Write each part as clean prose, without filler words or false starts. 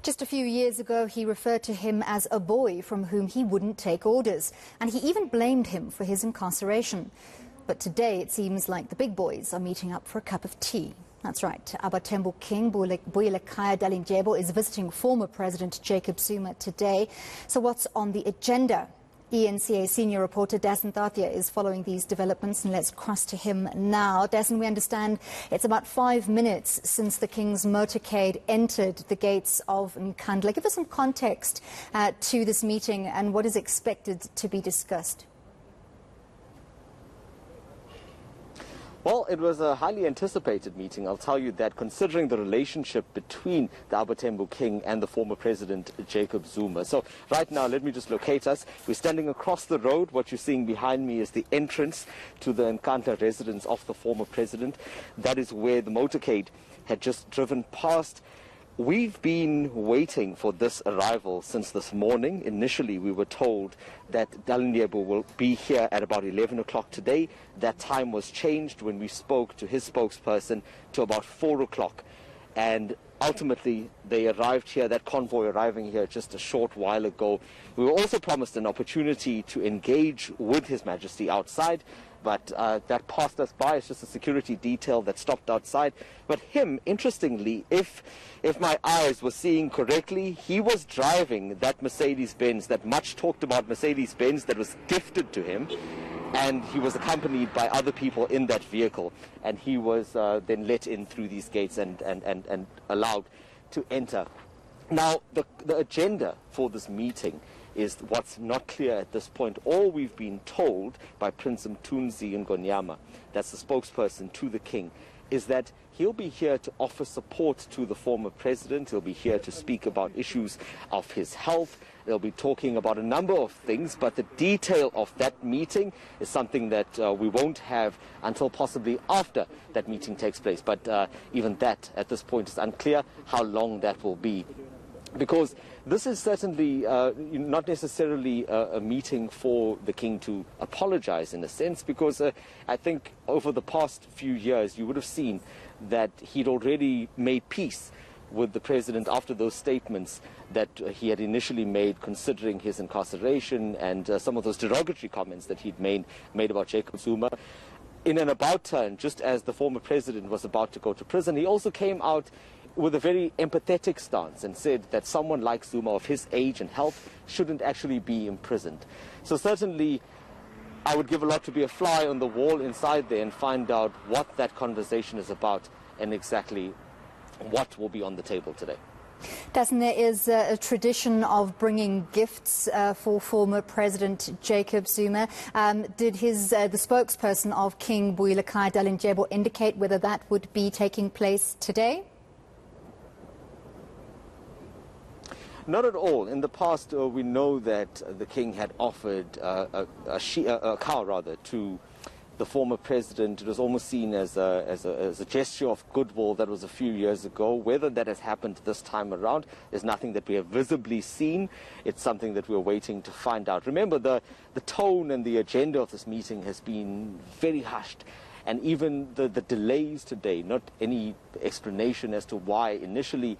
Just a few years ago, he referred to him as a boy from whom he wouldn't take orders, and he even blamed him for his incarceration. But today, it seems like the big boys are meeting up for a cup of tea. That's right. Abathembu King Buyelekhaya Dalindyebo is visiting former President Jacob Zuma today. So what's on the agenda? eNCA senior reporter Dasen Thathiah is following these developments, and let's cross to him now. Dasen, we understand it's about 5 minutes since the King's motorcade entered the gates of eNCA. Give us some context to this meeting and what is expected to be discussed. Well, it was a highly anticipated meeting, I'll tell you that, considering the relationship between the Abathembu King and the former president, Jacob Zuma. So right now, let me just locate us. We're standing across the road. What you're seeing behind me is the entrance to the eNCA residence of the former president. That is where the motorcade had just driven past. We've been waiting for this arrival since this morning. Initially, we were told that Dalindyebo will be here at about 11 o'clock today. That time was changed when we spoke to his spokesperson to about 4 o'clock. And ultimately, they arrived here, that convoy arriving here just a short while ago. We were also promised an opportunity to engage with His Majesty outside, but that passed us by. It's just a security detail that stopped outside. But him, interestingly, if my eyes were seeing correctly, he was driving that Mercedes-Benz, that much talked about Mercedes-Benz that was gifted to him. And he was accompanied by other people in that vehicle. And he was then let in through these gates and allowed to enter. Now, the agenda for this meeting is what's not clear at this point. All we've been told by Prince Mthunzi Ngonyama, that's the spokesperson to the King, is that he'll be here to offer support to the former president. He'll be here to speak about issues of his health. They'll be talking about a number of things, but the detail of that meeting is something that we won't have until possibly after that meeting takes place. But even that, at this point, is unclear how long that will be. Because this is certainly not necessarily a meeting for the King to apologize, in a sense, because I think over the past few years you would have seen that he'd already made peace with the president after those statements that he had initially made, considering his incarceration and some of those derogatory comments that he'd made about Jacob Zuma. In an about turn, just as the former president was about to go to prison, he also came out with a very empathetic stance and said that someone like Zuma, of his age and health, shouldn't actually be imprisoned. So certainly I would give a lot to be a fly on the wall inside there and find out what that conversation is about and exactly what will be on the table today. Dasen, there is a tradition of bringing gifts for former President Jacob Zuma. Did the spokesperson of King Buyelekhaya Dalindyebo indicate whether that would be taking place today? Not at all. In the past, we know that the King had offered a cow to the former president. It was almost seen as a gesture of goodwill. That was a few years ago. Whether that has happened this time around is nothing that we have visibly seen. It's something that we're waiting to find out. Remember, the tone and the agenda of this meeting has been very hushed. And even the delays today, not any explanation as to why. Initially,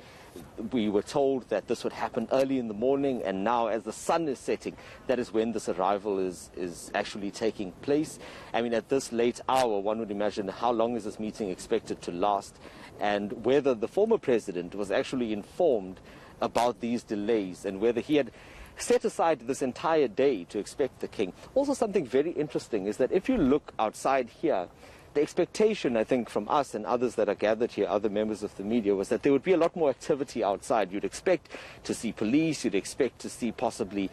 we were told that this would happen early in the morning, and now as the sun is setting, that is when this arrival is actually taking place. I mean, at this late hour, one would imagine how long is this meeting expected to last, and whether the former president was actually informed about these delays, and whether he had set aside this entire day to expect the King. Also, something very interesting is that if you look outside here, the expectation, I think, from us and others that are gathered here, other members of the media, was that there would be a lot more activity outside. You'd expect to see police, you'd expect to see possibly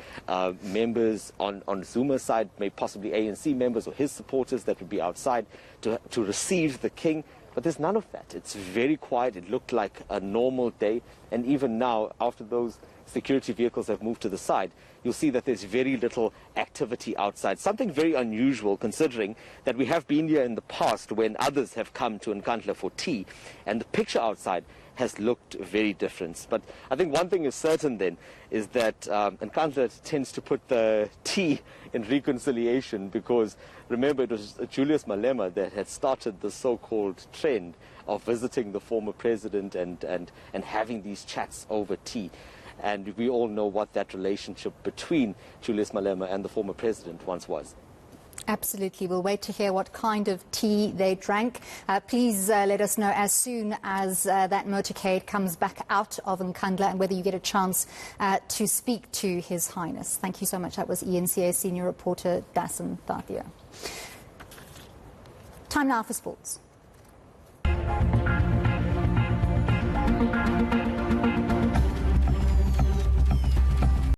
members on Zuma's side, maybe possibly ANC members or his supporters that would be outside to receive the King. But there's none of that. It's very quiet. It looked like a normal day. And even now, after those security vehicles have moved to the side, you'll see that there's very little activity outside. Something very unusual, considering that we have been here in the past when others have come to eNCA for tea, and the picture outside has looked very different. But I think one thing is certain then is that eNCA tends to put the tea in reconciliation, because remember, it was Julius Malema that had started the so-called trend of visiting the former president and having these chats over tea. And we all know what that relationship between Julius Malema and the former president once was. Absolutely. We'll wait to hear what kind of tea they drank. Please let us know as soon as that motorcade comes back out of eNCA and whether you get a chance to speak to His Highness. Thank you so much. That was eNCA senior reporter Dasen Thathiah. Time now for sports.